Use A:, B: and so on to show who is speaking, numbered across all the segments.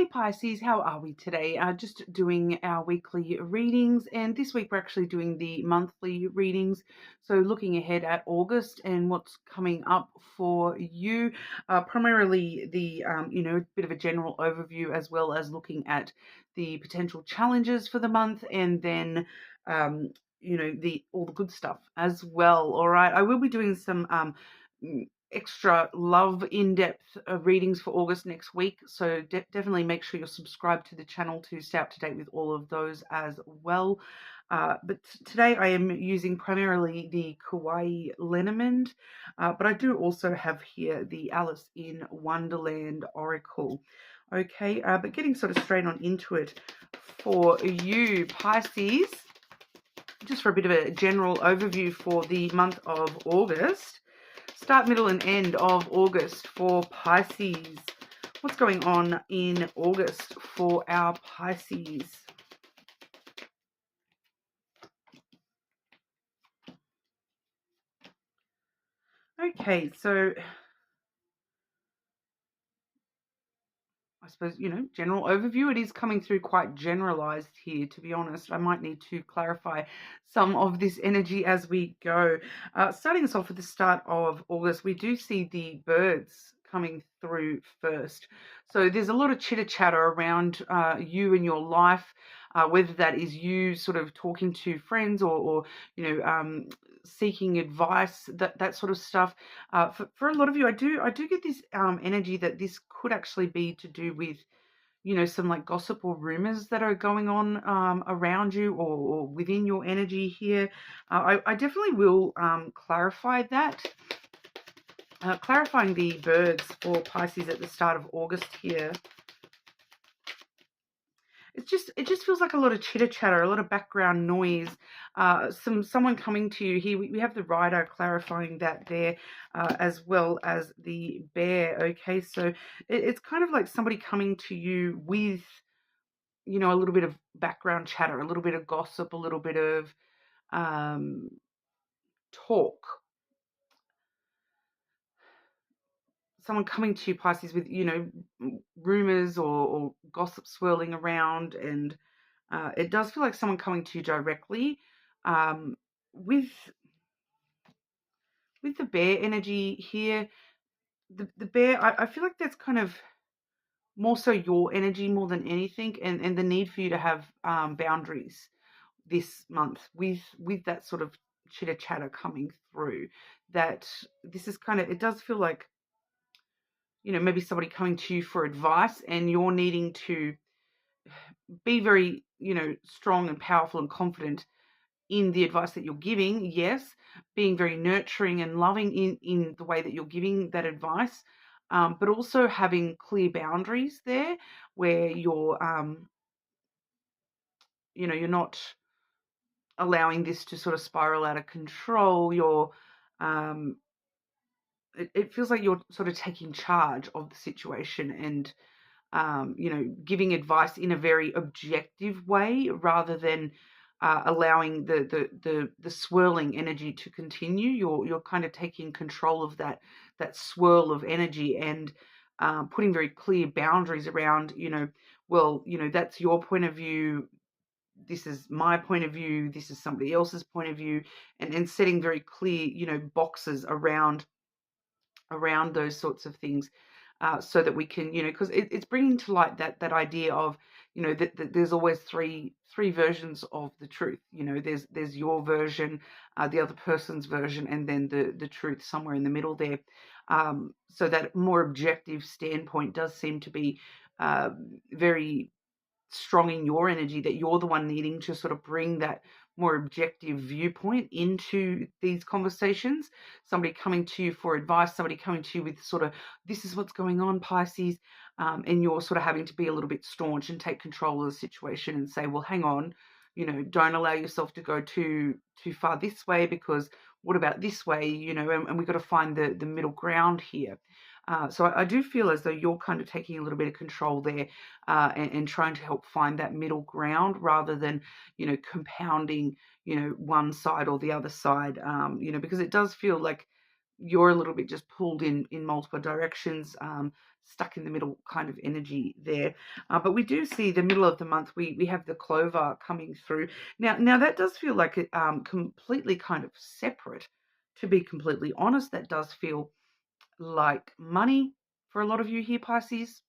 A: Hey Pisces, how are we today? Just doing our weekly readings, and this week we're actually doing the monthly readings. So looking ahead at August and what's coming up for you, primarily the bit of a general overview, as well as looking at the potential challenges for the month, and then the all the good stuff as well. All right, I will be doing some extra love in-depth readings for August next week, so definitely make sure you're subscribed to the channel to stay up to date with all of those as well. But today I am using primarily the Kawaii Lenormand, but I do also have here the Alice in Wonderland Oracle. Okay, but getting sort of straight on into it for you Pisces, just for a bit of a general overview for the month of August. Start, middle, and end of August for Pisces. What's going on in August for our Pisces? Okay, so I suppose, general overview. It is coming through quite generalized here, to be honest. I might need to clarify some of this energy as we go. Starting us off at the start of August, we do see the birds coming through first. So there's a lot of chitter chatter around you and your life, whether that is you sort of talking to friends or seeking advice, that sort of stuff. For a lot of you, I do get this energy that this could actually be to do with, some like gossip or rumors that are going on around you or within your energy here. I definitely will clarify that. Clarifying the birds for Pisces at the start of August here. It just feels like a lot of chitter chatter, a lot of background noise. Someone coming to you here. We have the rider clarifying that there, as well as the bear. Okay, so it's kind of like somebody coming to you with, a little bit of background chatter, a little bit of gossip, a little bit of talk. Someone coming to you, Pisces, with rumors or gossip swirling around, and it does feel like someone coming to you directly. With the bear energy here, the bear, I feel like that's kind of more so your energy more than anything, and the need for you to have boundaries this month with that sort of chitter chatter coming through. That this is kind of, it does feel like, maybe somebody coming to you for advice, and you're needing to be very, strong and powerful and confident in the advice that you're giving. Yes, being very nurturing and loving in the way that you're giving that advice, but also having clear boundaries there where you're not allowing this to sort of spiral out of control. Um, it feels like you're sort of taking charge of the situation and giving advice in a very objective way rather than allowing the swirling energy to continue. You're kind of taking control of that swirl of energy and putting very clear boundaries around. That's your point of view. This is my point of view. This is somebody else's point of view, and setting very clear, boxes around those sorts of things, so that we can, because it's bringing to light that idea of, that there's always three versions of the truth. There's your version, the other person's version, and then the truth somewhere in the middle there. So that more objective standpoint does seem to be very strong in your energy, that you're the one needing to sort of bring that more objective viewpoint into these conversations. Somebody coming to you for advice, somebody coming to you with sort of, this is what's going on, Pisces, and you're sort of having to be a little bit staunch and take control of the situation and say, well, hang on, don't allow yourself to go too far this way, because what about this way, and we've got to find the middle ground here. So I do feel as though you're kind of taking a little bit of control there, and trying to help find that middle ground rather than, compounding, one side or the other side, because it does feel like you're a little bit just pulled in multiple directions, stuck in the middle kind of energy there. But we do see the middle of the month, we have the clover coming through. Now that does feel like it completely kind of separate. To be completely honest, that does feel like money for a lot of you here, Pisces.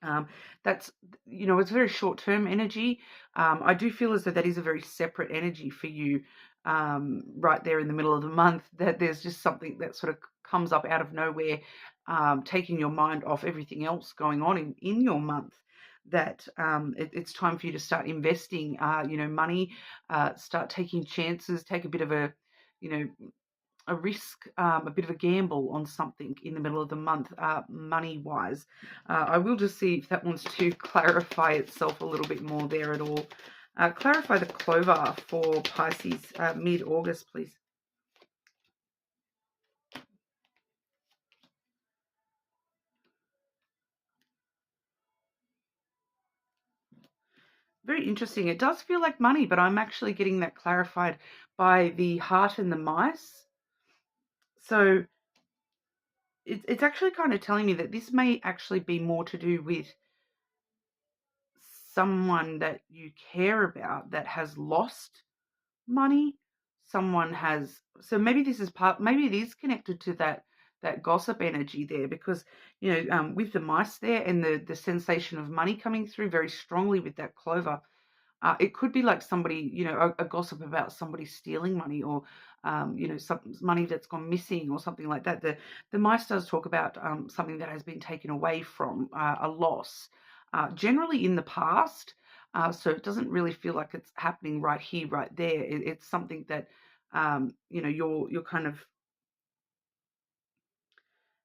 A: Um, that's, it's very short term energy. I do feel as though that is a very separate energy for you, right there in the middle of the month, that there's just something that sort of comes up out of nowhere, taking your mind off everything else going on in your month. That it's time for you to start investing, money, start taking chances, take a bit of a risk, a bit of a gamble on something in the middle of the month, money-wise. I will just see if that wants to clarify itself a little bit more there at all. Clarify the clover for Pisces mid-August, please. Very interesting. It does feel like money, but I'm actually getting that clarified by the heart and the mice. So it's actually kind of telling me that this may actually be more to do with someone that you care about that has lost money. Someone has, so maybe this is maybe it is connected to that gossip energy there, because with the mice there and the sensation of money coming through very strongly with that clover. It could be like somebody, a gossip about somebody stealing money, or, some money that's gone missing or something like that. The mice does talk about something that has been taken away from, a loss, generally in the past. So it doesn't really feel like it's happening right here, right there. It's something that, you're kind of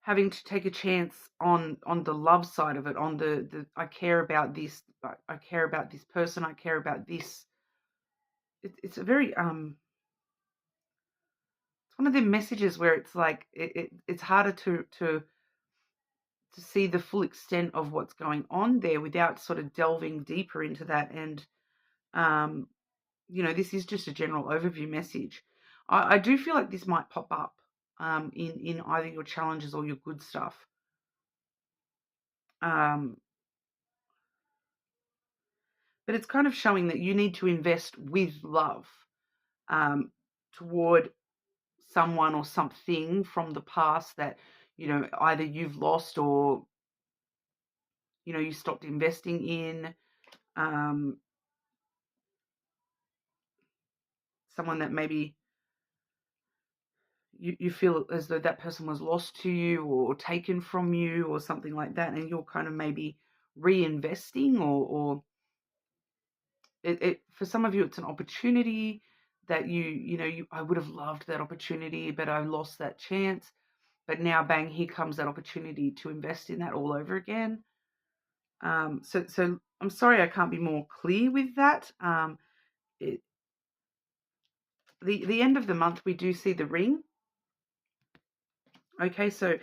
A: having to take a chance on the love side of it, on the I care about this, I care about this person, I care about this. It's a very it's one of the messages where it's like it's harder to see the full extent of what's going on there without sort of delving deeper into that. And um, this is just a general overview message. I do feel like this might pop up in either your challenges or your good stuff. Um, but it's kind of showing that you need to invest with love, um, toward someone or something from the past that either you've lost, or you stopped investing in, um, someone that maybe you feel as though that person was lost to you or taken from you or something like that, and you're kind of maybe reinvesting, or it for some of you it's an opportunity that I would have loved that opportunity, but I lost that chance. But now, bang, here comes that opportunity to invest in that all over again. So I'm sorry I can't be more clear with that. It, the end of the month, we do see the ring. Okay, so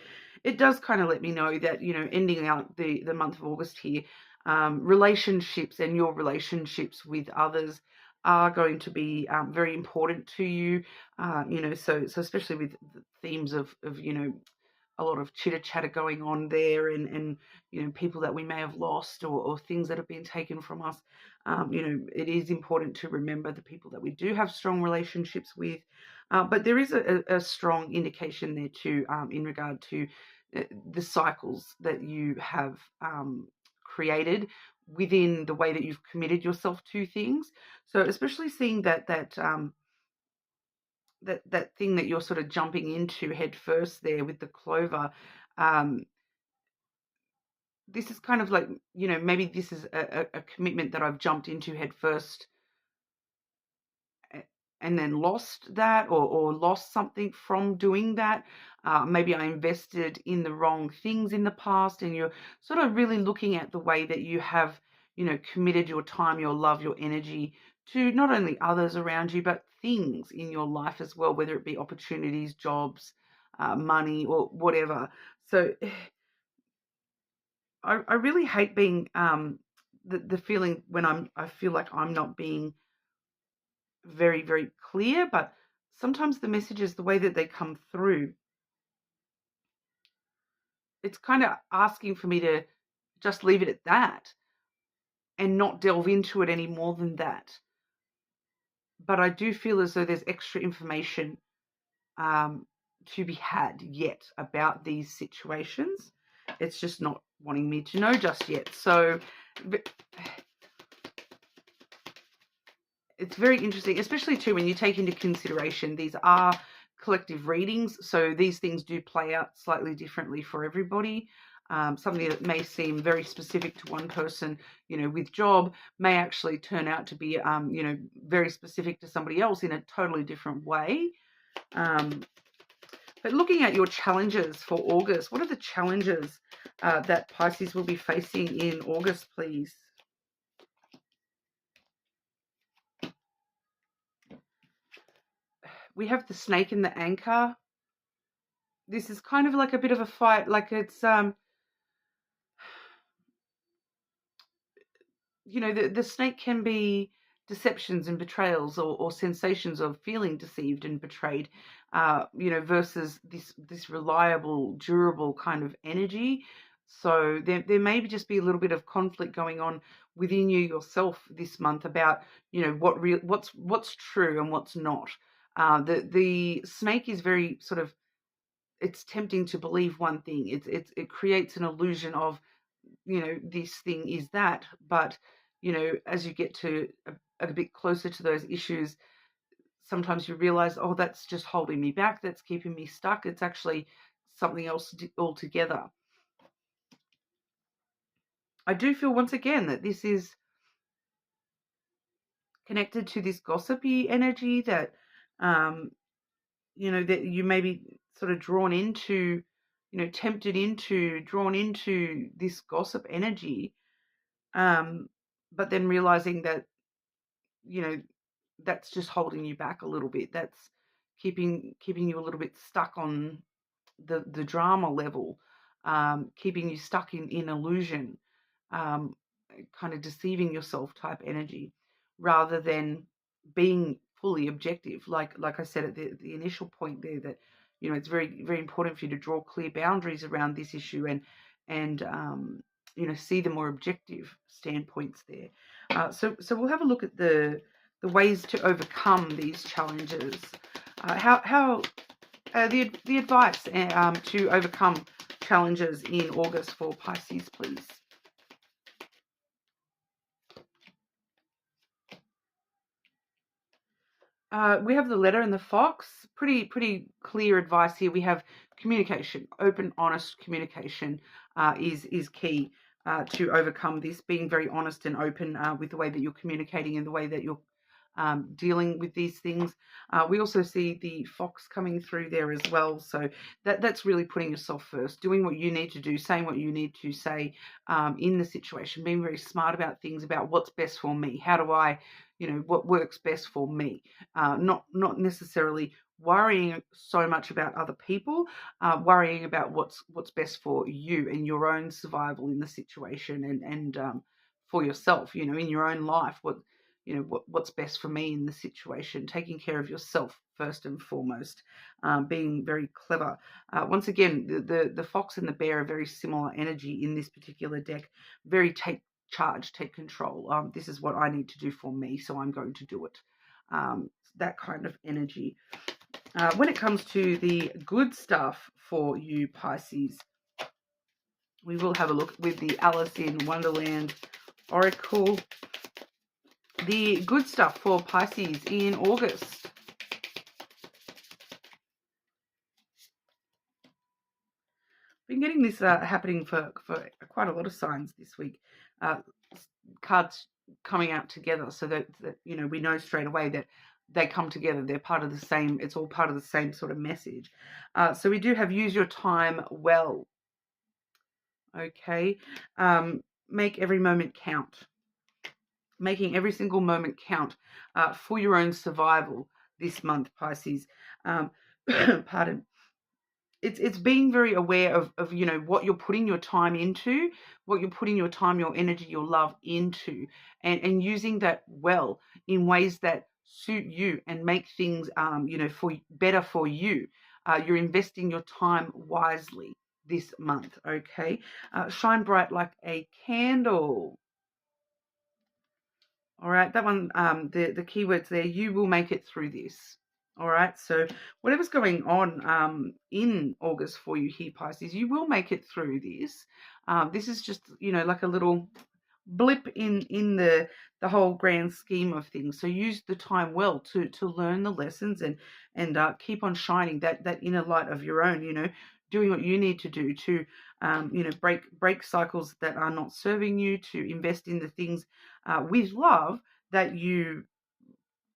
A: it does kind of let me know that, ending out the month of August here, relationships and your relationships with others are going to be very important to you. So especially with the themes of a lot of chitter chatter going on there, and people that we may have lost, or things that have been taken from us. It is important to remember the people that we do have strong relationships with, but there is a strong indication there too, in regard to the cycles that you have created within the way that you've committed yourself to things. So especially seeing that thing that you're sort of jumping into head first there with the clover. um, this is kind of like, maybe this is a commitment that I've jumped into head first, and then lost that, or lost something from doing that. Maybe I invested in the wrong things in the past, and you're sort of really looking at the way that you have, committed your time, your love, your energy to not only others around you, but things in your life as well, whether it be opportunities, jobs, money, or whatever. So I really hate being the feeling when I feel like I'm not being very, very clear, but sometimes the messages, the way that they come through, it's kind of asking for me to just leave it at that and not delve into it any more than that. But I do feel as though there's extra information to be had yet about these situations. It's just not wanting me to know just yet. So it's very interesting, especially too when you take into consideration these are collective readings, so these things do play out slightly differently for everybody. Something that may seem very specific to one person, with job, may actually turn out to be, very specific to somebody else in a totally different way. But looking at your challenges for August, what are the challenges that Pisces will be facing in August, please? We have the snake and the anchor. This is kind of like a bit of a fight, like it's the snake can be deceptions and betrayals, or sensations of feeling deceived and betrayed, versus this reliable, durable kind of energy. So there may just be a little bit of conflict going on within you yourself this month about what's true and what's not. The snake is very sort of, it's tempting to believe one thing. It creates an illusion of, this thing is that, but as you get to a bit closer to those issues, sometimes you realize, oh, that's just holding me back, that's keeping me stuck. It's actually something else altogether. I do feel once again that this is connected to this gossipy energy that that you may be sort of drawn into, tempted into, drawn into this gossip energy, but then realizing that, that's just holding you back a little bit. That's keeping you a little bit stuck on the drama level, keeping you stuck in illusion, kind of deceiving yourself type energy, rather than being fully objective. Like I said at the initial point there, that it's very, very important for you to draw clear boundaries around this issue, and see the more objective standpoints there. So we'll have a look at the ways to overcome these challenges. How the advice to overcome challenges in August for Pisces, please. We have the letter and the fox. Pretty clear advice here. We have communication. Open, honest communication is key to overcome this. Being very honest and open with the way that you're communicating and the way that you're dealing with these things. We also see the fox coming through there as well. So that's really putting yourself first, doing what you need to do, saying what you need to say in the situation, being very smart about things, about what's best for me. How do I, what works best for me? Not necessarily worrying so much about other people, worrying about what's best for you and your own survival in the situation, and for yourself, in your own life, what's best for me in the situation, taking care of yourself first and foremost, being very clever. Once again, the fox and the bear are very similar energy in this particular deck. Very take charge, take control. This is what I need to do for me, so I'm going to do it. That kind of energy. When it comes to the good stuff for you, Pisces, we will have a look with the Alice in Wonderland Oracle. The good stuff for Pisces in August. Been getting this happening for quite a lot of signs this week. Cards coming out together, so that we know straight away that they come together. They're part of the same. It's all part of the same sort of message. So we do have use your time well. Okay, make every moment count. Making every single moment count for your own survival this month, Pisces. Pardon. It's being very aware of what you're putting your time into, what you're putting your time, your energy, your love into, and using that well in ways that suit you and make things for better for you. You're investing your time wisely. this month, okay? Shine bright like a candle. All right, that one, the keywords there, you will make it through this. All right, so whatever's going on in August for you here, Pisces, you will make it through this. This is just, like a little blip in the whole grand scheme of things. So use the time well to learn the lessons and keep on shining that inner light of your own. Doing what you need to do to break cycles that are not serving you, to invest in the things with love that you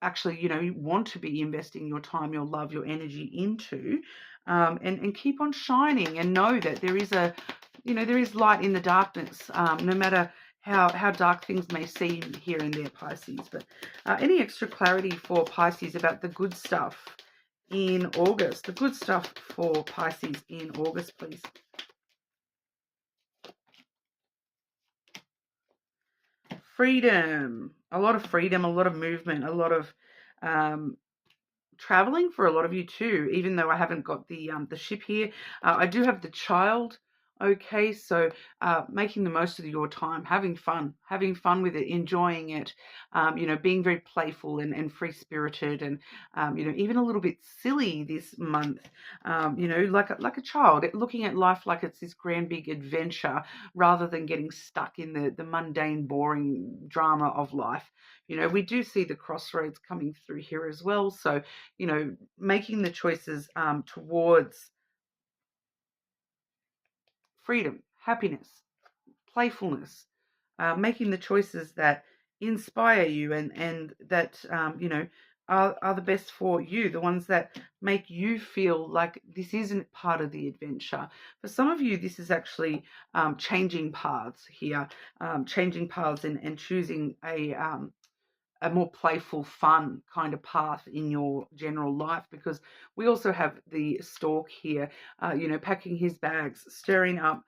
A: actually you want to be investing your time, your love, your energy into, and keep on shining, and know that there is there is light in the darkness, no matter how dark things may seem here and there, Pisces. But any extra clarity for Pisces about the good stuff in August, the good stuff for Pisces in August, please. Freedom, a lot of freedom, a lot of movement, a lot of traveling for a lot of you too, even though I haven't got the ship here. I do have the child. Okay, so making the most of your time, having fun with it, enjoying it, being very playful and free-spirited, and even a little bit silly this month, like a child, looking at life like it's this grand big adventure rather than getting stuck in the mundane, boring drama of life. We do see the crossroads coming through here as well. So, making the choices towards freedom, happiness, playfulness, making the choices that inspire you and that, are the best for you, the ones that make you feel like this isn't part of the adventure. For some of you, this is actually changing paths here, changing paths and choosing a more playful, fun kind of path in your general life, because we also have the stork here, packing his bags, stirring up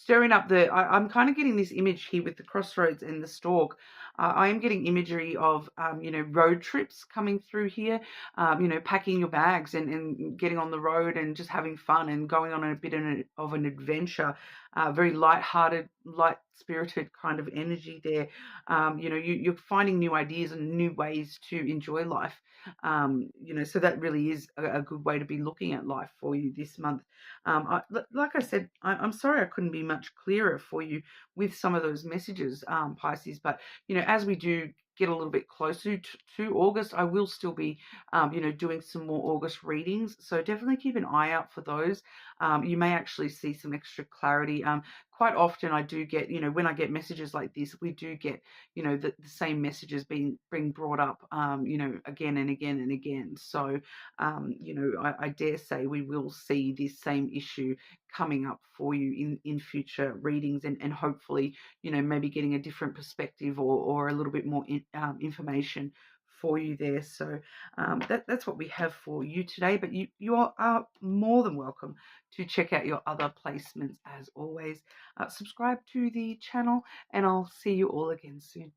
A: I'm kind of getting this image here with the crossroads and the stork. I am getting imagery of, road trips coming through here, packing your bags and getting on the road and just having fun and going on a bit of an adventure, very light-hearted, light-spirited kind of energy there. You're finding new ideas and new ways to enjoy life. So that really is a good way to be looking at life for you this month. Like I said, I'm sorry I couldn't be much clearer for you with some of those messages, Pisces. But as we do get a little bit closer to August, I will still be, doing some more August readings. So definitely keep an eye out for those. You may actually see some extra clarity. Quite often I do get, when I get messages like this, we do get, the same messages being brought up, again and again and again. So, I dare say we will see this same issue coming up for you in future readings, and hopefully, maybe getting a different perspective or a little bit more information for you there. So that's what we have for you today, but you are more than welcome to check out your other placements as always. Subscribe to the channel, and I'll see you all again soon.